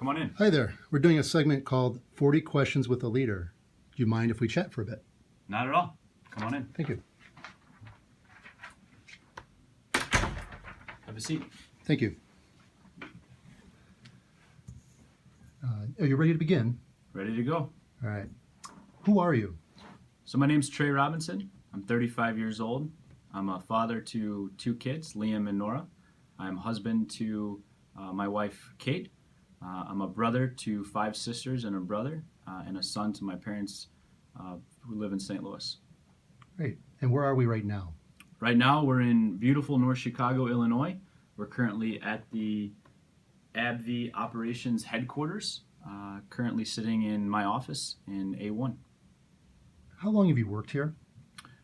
Come on in. Hi there. We're doing a segment called 40 Questions with a Leader. Do you mind if we chat for a bit? Not at all. Come on in. Thank you. Have a seat. Thank you. Are you ready to begin? Ready to go. All right. Who are you? So my name's Trey Robinson. I'm 35 years old. I'm a father to 2 kids, Liam and Nora. I'm husband to my wife, Kate. I'm a brother to 5 sisters and a brother, and a son to my parents who live in St. Louis. Great. And where are we right now? Right now, we're in beautiful North Chicago, Illinois. We're currently at the AbbVie operations headquarters, currently sitting in my office in A1. How long have you worked here?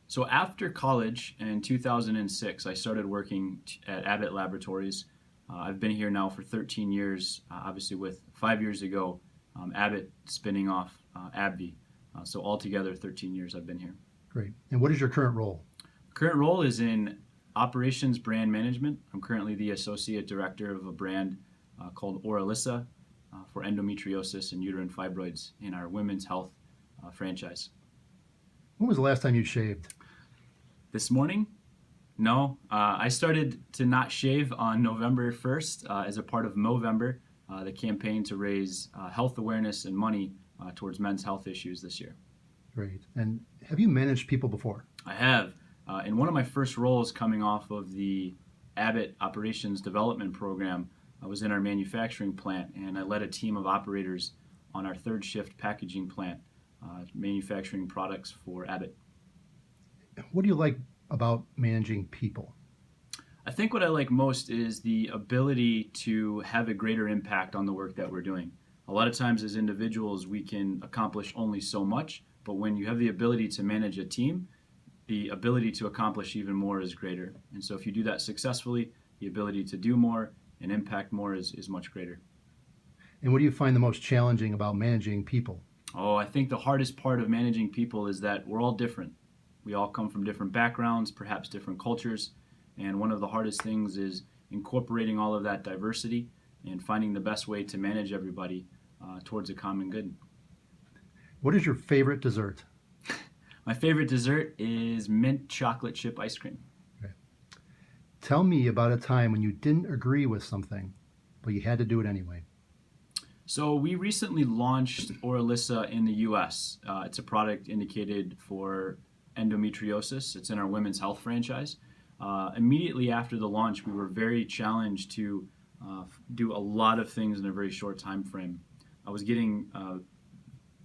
So after college in 2006, I started working at Abbott Laboratories. I've been here now for 13 years, obviously with 5 years ago, Abbott spinning off AbbVie. So altogether, 13 years I've been here. Great. And what is your current role? Current role is in operations brand management. I'm currently the associate director of a brand called Oralissa for endometriosis and uterine fibroids in our women's health franchise. When was the last time you shaved? This morning? No. I started to not shave on November 1st as a part of Movember, the campaign to raise health awareness and money towards men's health issues this year. Great. And have you managed people before? I have. In one of my first roles coming off of the Abbott Operations Development Program, I was in our manufacturing plant, and I led a team of operators on our third shift packaging plant, manufacturing products for Abbott. What do you like about managing people? I think what I like most is the ability to have a greater impact on the work that we're doing. A lot of times as individuals, we can accomplish only so much, but when you have the ability to manage a team, the ability to accomplish even more is greater. And so if you do that successfully, the ability to do more and impact more is much greater. And what do you find the most challenging about managing people? Oh, I think the hardest part of managing people is that we're all different. We all come from different backgrounds, perhaps different cultures, and one of the hardest things is incorporating all of that diversity and finding the best way to manage everybody towards a common good. What is your favorite dessert? My favorite dessert is mint chocolate chip ice cream. Okay. Tell me about a time when you didn't agree with something, but you had to do it anyway. So we recently launched Oralissa in the U.S. It's a product indicated for endometriosis. It's in our women's health franchise. Immediately after the launch, we were very challenged to do a lot of things in a very short time frame. I was getting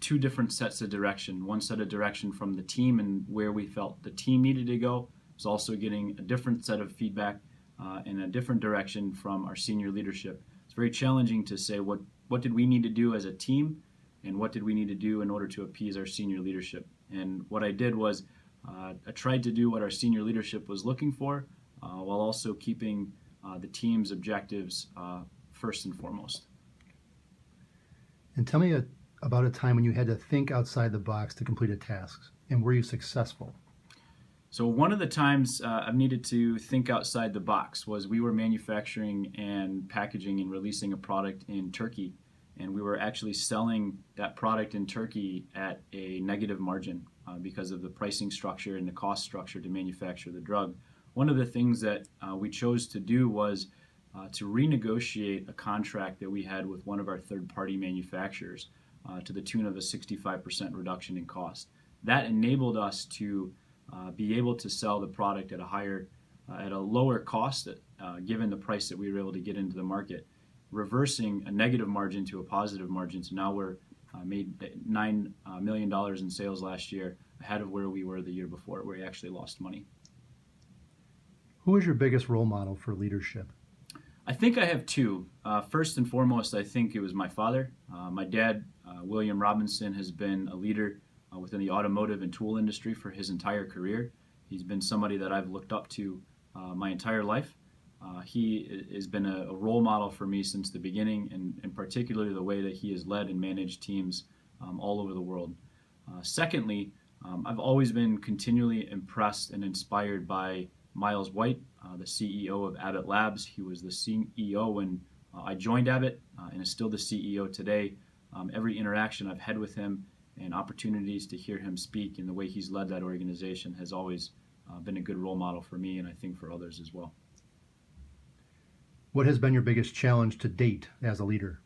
2 different sets of direction. One set of direction from the team and where we felt the team needed to go. I was also getting a different set of feedback in a different direction from our senior leadership. It's very challenging to say what did we need to do as a team and what did we need to do in order to appease our senior leadership. And what I did was I tried to do what our senior leadership was looking for while also keeping the team's objectives first and foremost. And tell me about a time when you had to think outside the box to complete a task, and were you successful? So one of the times I've needed to think outside the box was we were manufacturing and packaging and releasing a product in Turkey, and we were actually selling that product in Turkey at a negative margin because of the pricing structure and the cost structure to manufacture the drug. One of the things that we chose to do was to renegotiate a contract that we had with one of our third-party manufacturers to the tune of a 65% reduction in cost. That enabled us to be able to sell the product at a lower cost, given the price that we were able to get into the market, reversing a negative margin to a positive margin. So now we're made $9 million in sales last year, ahead of where we were the year before, where we actually lost money. Who is your biggest role model for leadership? I think I have 2. First and foremost, I think it was my father. My dad, William Robinson, has been a leader within the automotive and tool industry for his entire career. He's been somebody that I've looked up to my entire life. He has been a role model for me since the beginning, and particularly the way that he has led and managed teams all over the world. Secondly, I've always been continually impressed and inspired by Miles White, the CEO of Abbott Labs. He was the CEO when I joined Abbott and is still the CEO today. Every interaction I've had with him and opportunities to hear him speak and the way he's led that organization has always been a good role model for me, and I think for others as well. What has been your biggest challenge to date as a leader?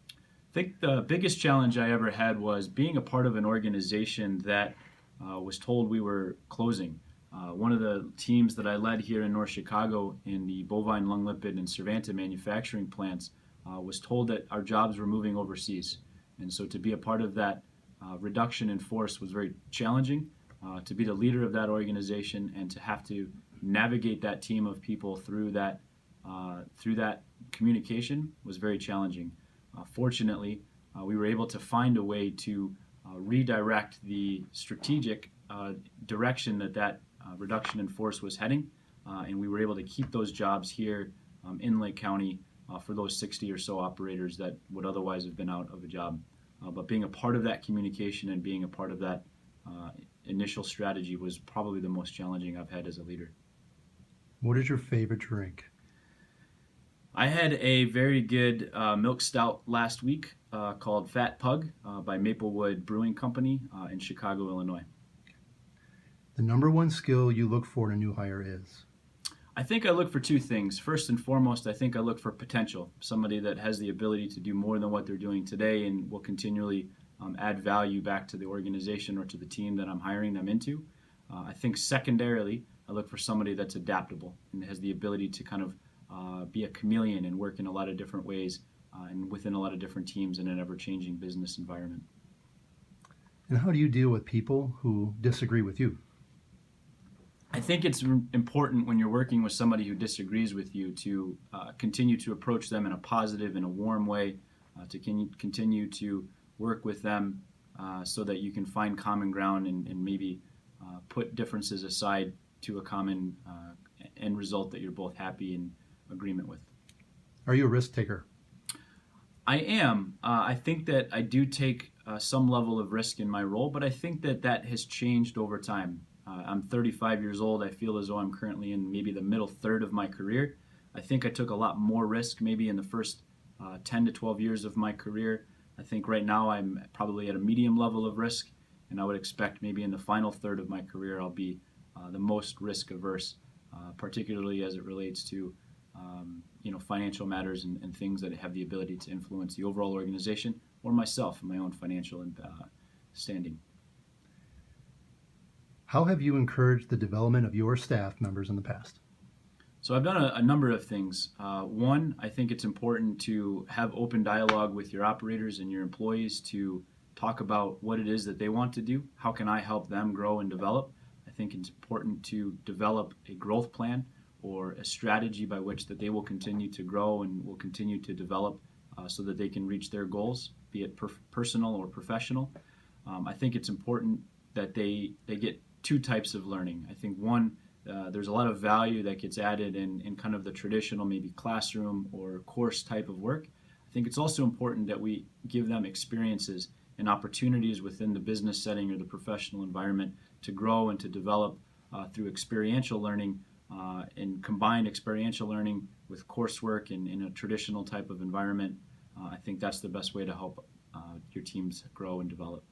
I think the biggest challenge I ever had was being a part of an organization that was told we were closing. One of the teams that I led here in North Chicago in the bovine lung lipid and Cervanta manufacturing plants was told that our jobs were moving overseas. And so to be a part of that reduction in force was very challenging. To be the leader of that organization and to have to navigate that team of people through that communication was very challenging. Fortunately, we were able to find a way to redirect the strategic direction that reduction in force was heading, and we were able to keep those jobs here in Lake County for those 60 or so operators that would otherwise have been out of a job. But being a part of that communication and being a part of that initial strategy was probably the most challenging I've had as a leader. What is your favorite drink? I had a very good milk stout last week called Fat Pug by Maplewood Brewing Company in Chicago, Illinois. The number one skill you look for in a new hire is? I think I look for two things. First and foremost, I think I look for potential. Somebody that has the ability to do more than what they're doing today and will continually add value back to the organization or to the team that I'm hiring them into. I think secondarily, I look for somebody that's adaptable and has the ability to kind of be a chameleon and work in a lot of different ways and within a lot of different teams in an ever-changing business environment. And how do you deal with people who disagree with you? I think it's important when you're working with somebody who disagrees with you to continue to approach them in a positive and a warm way, to continue to work with them so that you can find common ground and maybe put differences aside to a common end result that you're both happy in agreement with. Are you a risk taker? I am. I think that I do take some level of risk in my role, but I think that has changed over time. I'm 35 years old. I feel as though I'm currently in maybe the middle third of my career. I think I took a lot more risk maybe in the first 10 to 12 years of my career. I think right now I'm probably at a medium level of risk, and I would expect maybe in the final third of my career I'll be the most risk averse, particularly as it relates to financial matters and things that have the ability to influence the overall organization or myself and my own financial standing. How have you encouraged the development of your staff members in the past? So I've done a number of things. One, I think it's important to have open dialogue with your operators and your employees to talk about what it is that they want to do. How can I help them grow and develop? I think it's important to develop a growth plan or a strategy by which that they will continue to grow and will continue to develop so that they can reach their goals, be it personal or professional. I think it's important that they get two types of learning. I think one, there's a lot of value that gets added in kind of the traditional maybe classroom or course type of work. I think it's also important that we give them experiences and opportunities within the business setting or the professional environment to grow and to develop through experiential learning and combine experiential learning with coursework in a traditional type of environment. I think that's the best way to help your teams grow and develop.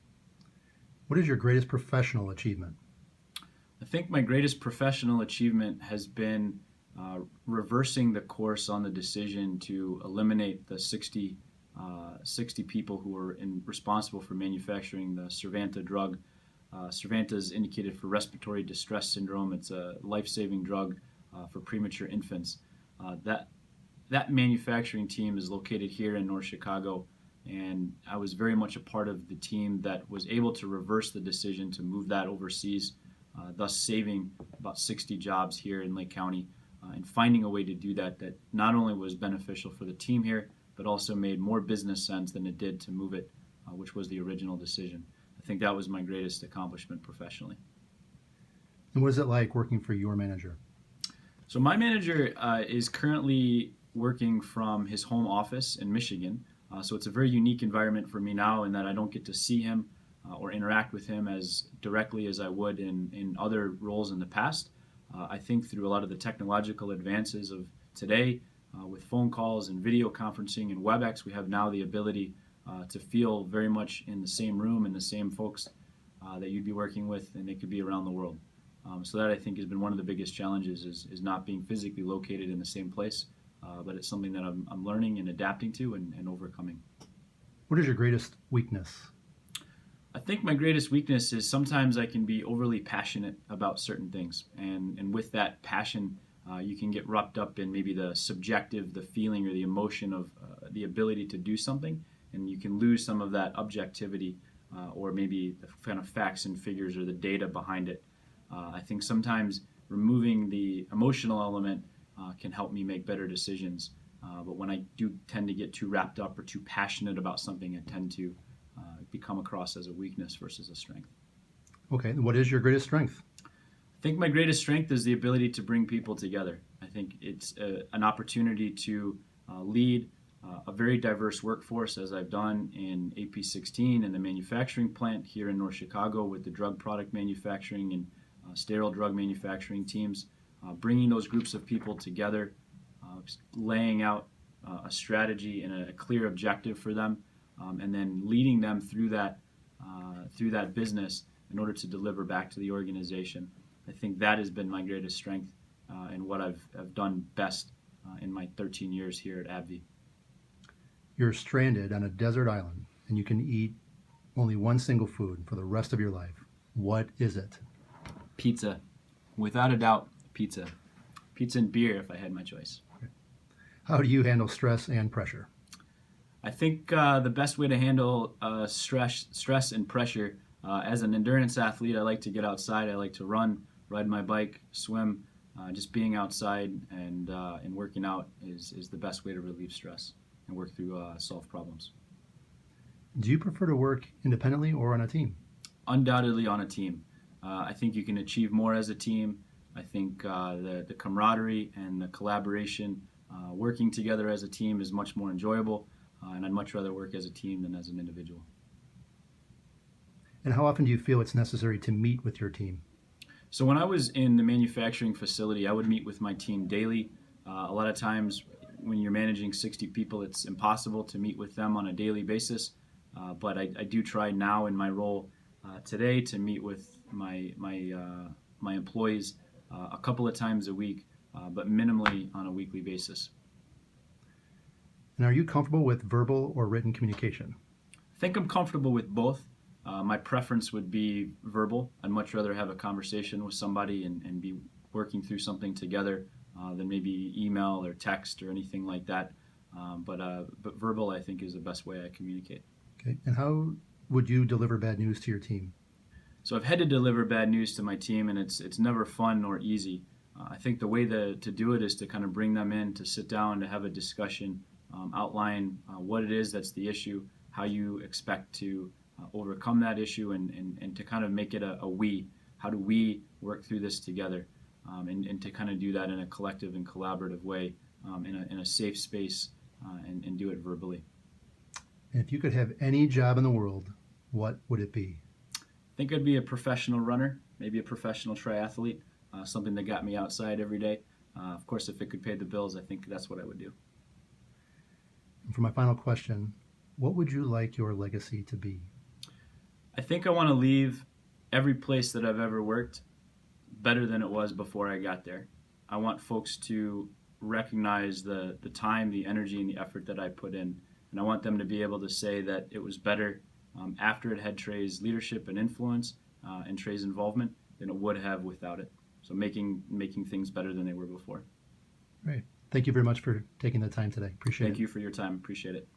What is your greatest professional achievement? I think my greatest professional achievement has been reversing the course on the decision to eliminate the 60 people who were responsible for manufacturing the Cervanta drug. Cervanta is indicated for respiratory distress syndrome. It's a life-saving drug for premature infants. That manufacturing team is located here in North Chicago, and I was very much a part of the team that was able to reverse the decision to move that overseas, thus saving about 60 jobs here in Lake County, and finding a way to do that not only was beneficial for the team here, but also made more business sense than it did to move it, which was the original decision. I think that was my greatest accomplishment professionally. And what is it like working for your manager? So my manager is currently working from his home office in Michigan. So it's a very unique environment for me now in that I don't get to see him or interact with him as directly as I would in other roles in the past. I think through a lot of the technological advances of today, with phone calls and video conferencing and WebEx, we have now the ability to feel very much in the same room and the same folks that you'd be working with, and they could be around the world. So that I think has been one of the biggest challenges is not being physically located in the same place, but it's something that I'm learning and adapting to and overcoming. What is your greatest weakness? I think my greatest weakness is sometimes I can be overly passionate about certain things, and with that passion, you can get wrapped up in maybe the subjective, the feeling or the emotion of the ability to do something, and you can lose some of that objectivity or maybe the kind of facts and figures or the data behind it. I think sometimes removing the emotional element can help me make better decisions. But when I do tend to get too wrapped up or too passionate about something, I tend to become across as a weakness versus a strength. Okay, what is your greatest strength? I think my greatest strength is the ability to bring people together. I think it's an opportunity to lead a very diverse workforce, as I've done in AP16 and the manufacturing plant here in North Chicago with the drug product manufacturing and sterile drug manufacturing teams, bringing those groups of people together, laying out a strategy and a clear objective for them, and then leading them through that business in order to deliver back to the organization. I think that has been my greatest strength and what I've done best in my 13 years here at AbbVie. You're stranded on a desert island and you can eat only one single food for the rest of your life. What is it? Pizza. Without a doubt, pizza. Pizza and beer if I had my choice. How do you handle stress and pressure? I think the best way to handle stress and pressure, as an endurance athlete, I like to get outside. I like to run, ride my bike, swim. Just being outside and working out is the best way to relieve stress and work through solve problems. Do you prefer to work independently or on a team? Undoubtedly on a team. I think you can achieve more as a team. I think the camaraderie and the collaboration, working together as a team is much more enjoyable, and I'd much rather work as a team than as an individual. And how often do you feel it's necessary to meet with your team? So when I was in the manufacturing facility, I would meet with my team daily. A lot of times when you're managing 60 people, it's impossible to meet with them on a daily basis. But I do try now in my role today to meet with my employees a couple of times a week, but minimally on a weekly basis. And are you comfortable with verbal or written communication? I think I'm comfortable with both. My preference would be verbal. I'd much rather have a conversation with somebody and be working through something together than maybe email or text or anything like that. But verbal, I think, is the best way I communicate. Okay. And how would you deliver bad news to your team? So I've had to deliver bad news to my team, and it's never fun nor easy. I think the way to do it is to kind of bring them in, to sit down, to have a discussion, outline what it is that's the issue, how you expect to overcome that issue, and to kind of make it a we. How do we work through this together? And to kind of do that in a collective and collaborative way, in a safe space, and do it verbally. And if you could have any job in the world, what would it be? I think I'd be a professional runner, maybe a professional triathlete, something that got me outside every day. Of course, if it could pay the bills, I think that's what I would do. And for my final question, what would you like your legacy to be? I think I want to leave every place that I've ever worked better than it was before I got there. I want folks to recognize the time, the energy, and the effort that I put in. And I want them to be able to say that it was better after it had Trey's leadership and influence and Trey's involvement than it would have without it. So making things better than they were before. Great. Thank you very much for taking the time today. Appreciate it. Thank you for your time. Appreciate it.